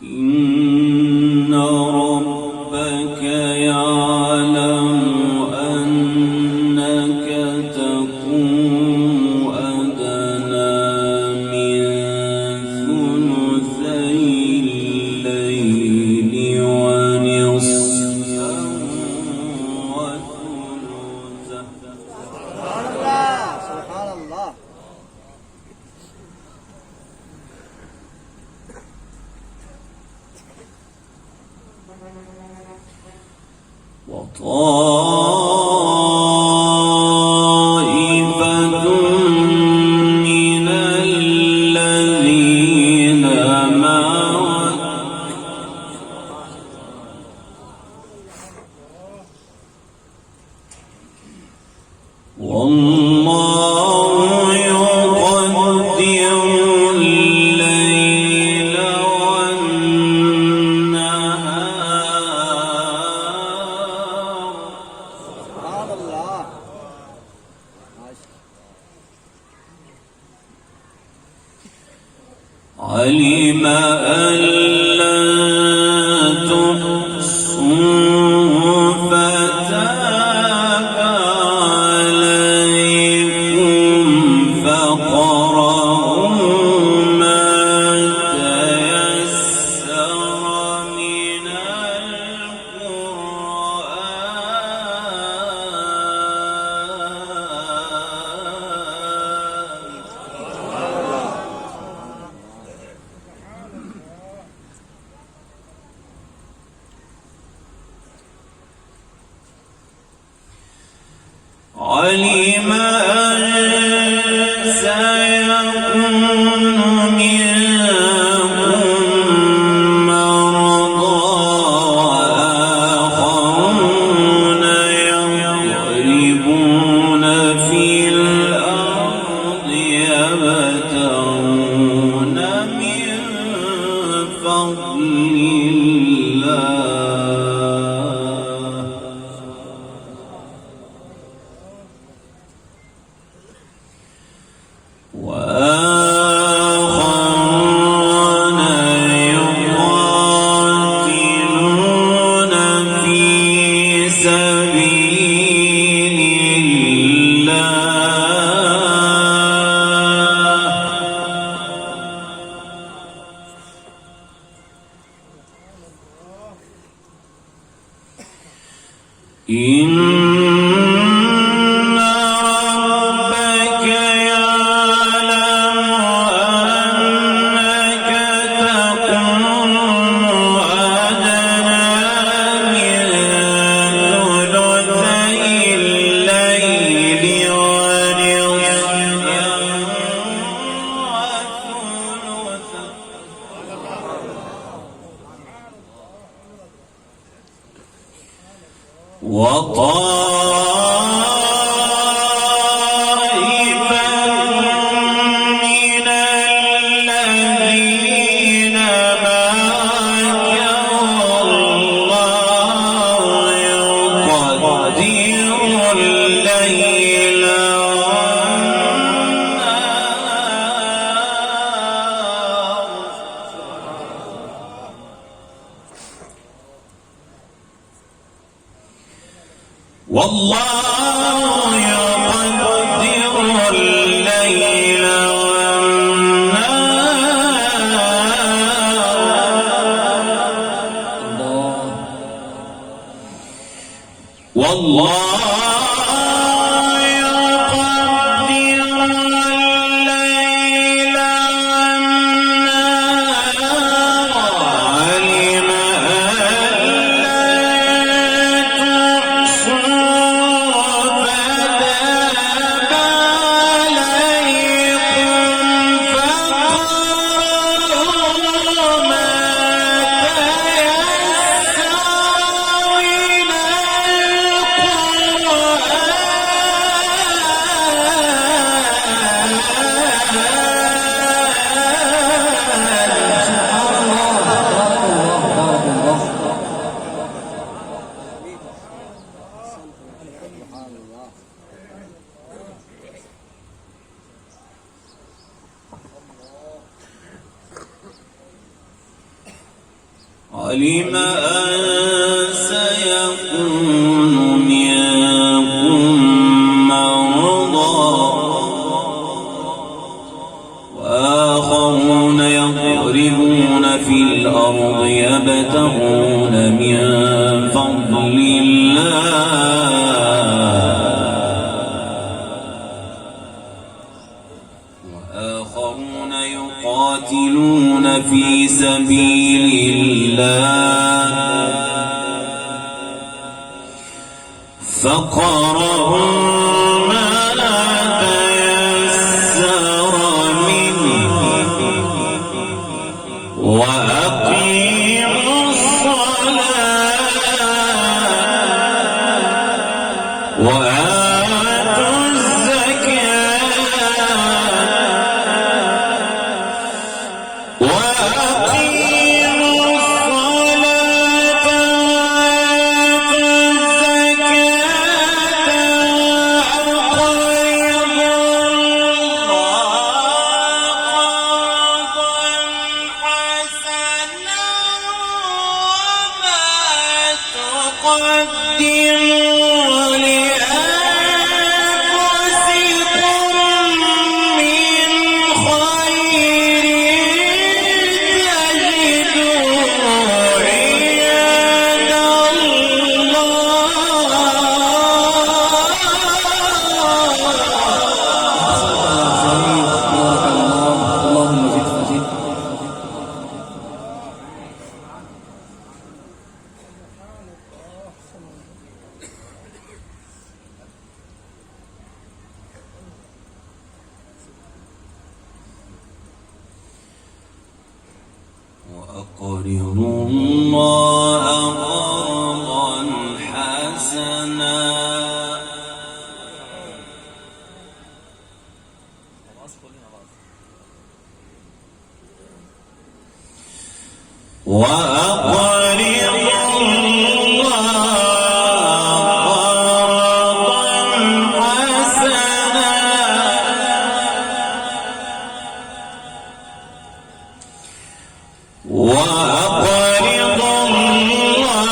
إن ربك يعلم أنك تقوم أدنى من ثلثي الليل ونصفه وثلثه. سبحان الله سبحان الله. وطائفة من الذين معك والله يقدر الليل والنهار. سبحان الله. علم أن لن تحصوا فتاب عليكم فاقرؤوا ما تيسر من علم أن سيكون منكم مرضى آخرون يضربون في الأرض يبتغون من فضل الله وآخرون يقاتلون في سبيل الله. إن ربك يعلم أنك تقوم أدنى من ثلثي الليل ونصفه وثلثه والله يقدر الليل والنهار والله علم أن سيكون منكم مرضى وآخرون يضربون في الأرض يبتغون من فضل الله وآخرون يقاتلون في سبيل الله فقرأوا ما تيسر منه وأقيموا الصلاة وآتوا الزكاة وأقيموا الصلاة وآتوا الزكاة وأقرضوا الله قرضا حسنا وما تقدموا لأنفسكم من خير تجدوه عند اللهم زد فزد. وأقرضوا الله قرضا حسنا وأقرضوا الله قرضا حسنا وأقرضوا الله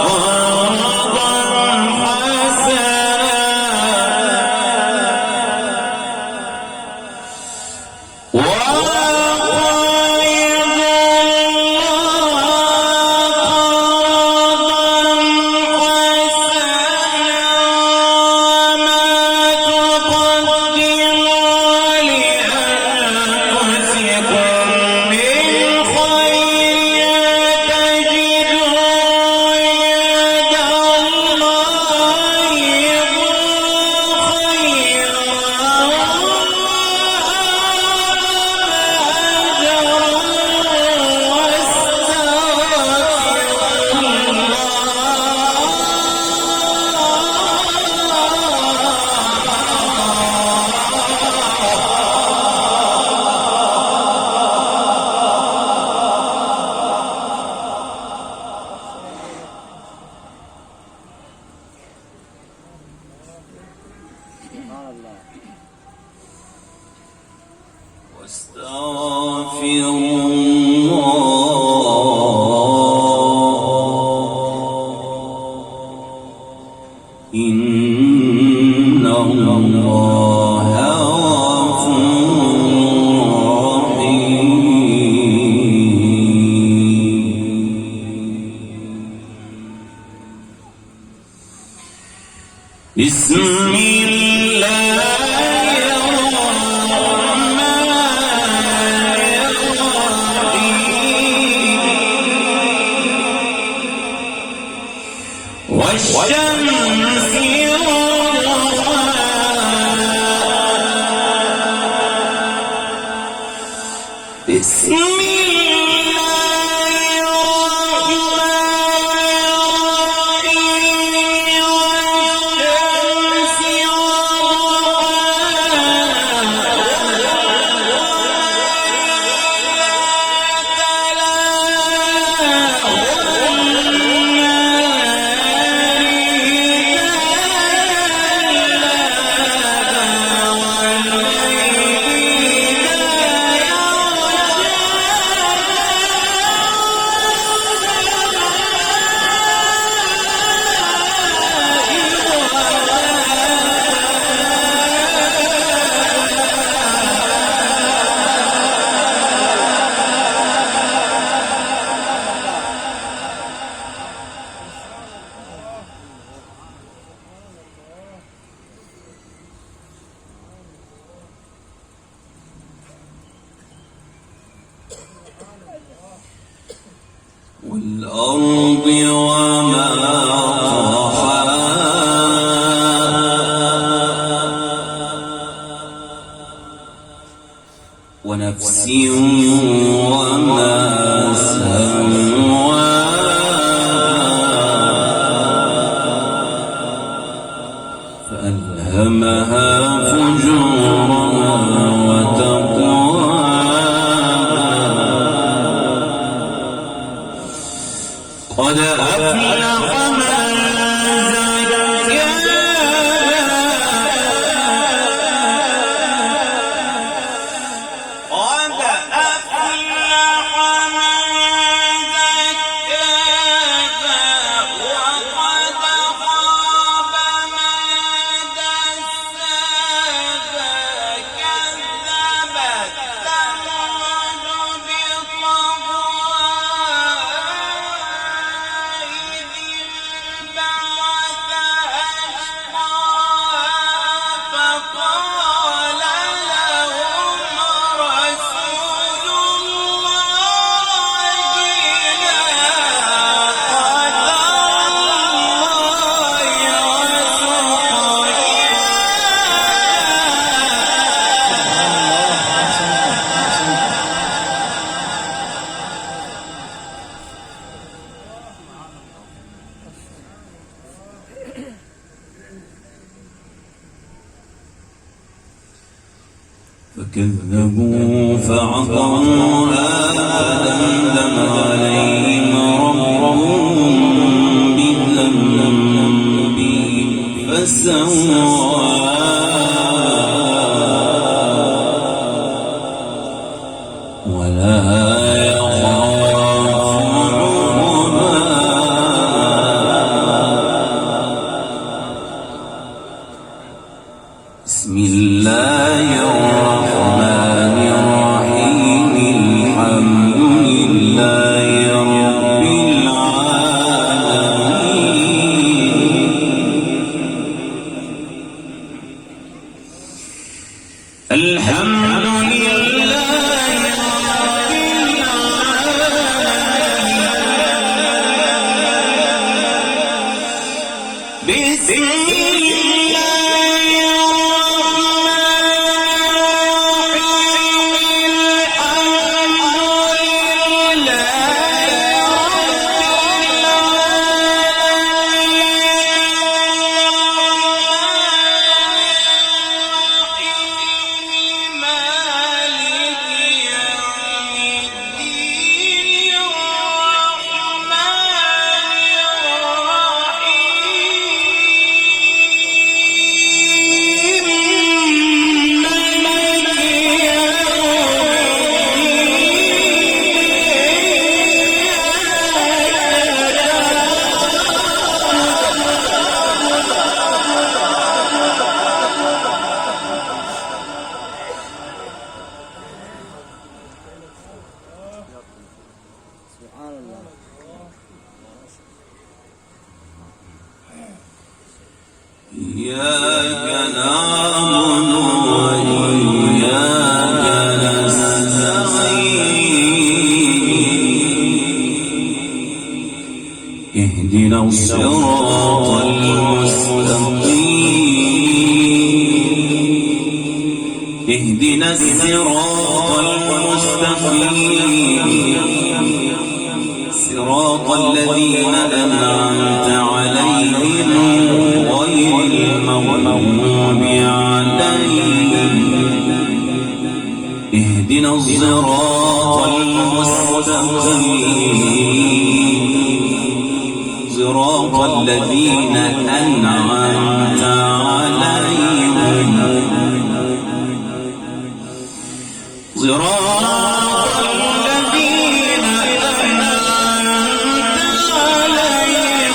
قرضا واستغفروا الله والشمس وضحاها بسم والأرض وما طحاها ونفس وما سواها فألهمها فجورها وتقواها قد أفلح من زكاها قد أفلح من زكاها وقد خاب من دساها كذبت ثمود فكذبوا فعقروها فدمدم عليهم ربهم بذنبهم فسواها ولا يخاف عقباها بسم الله الرحمن الرحيم الحمد لله رب العالمين الحمد لله رب العالمين بسم إياك نعبد وإياك نستعين اهدنا اهدنا الصراط المستقيم اهدنا الصراط المستقيم صراط الذين أنعمت عليهم غير المغضوب عليهم اهدنا الصراط المستقيم صراط الذين أنعمت عليهم صراط الذين أنعمت عليهم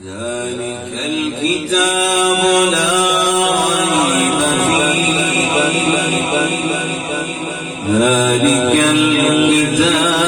ذلك الكتاب لا ريب فيه ذلك الكتاب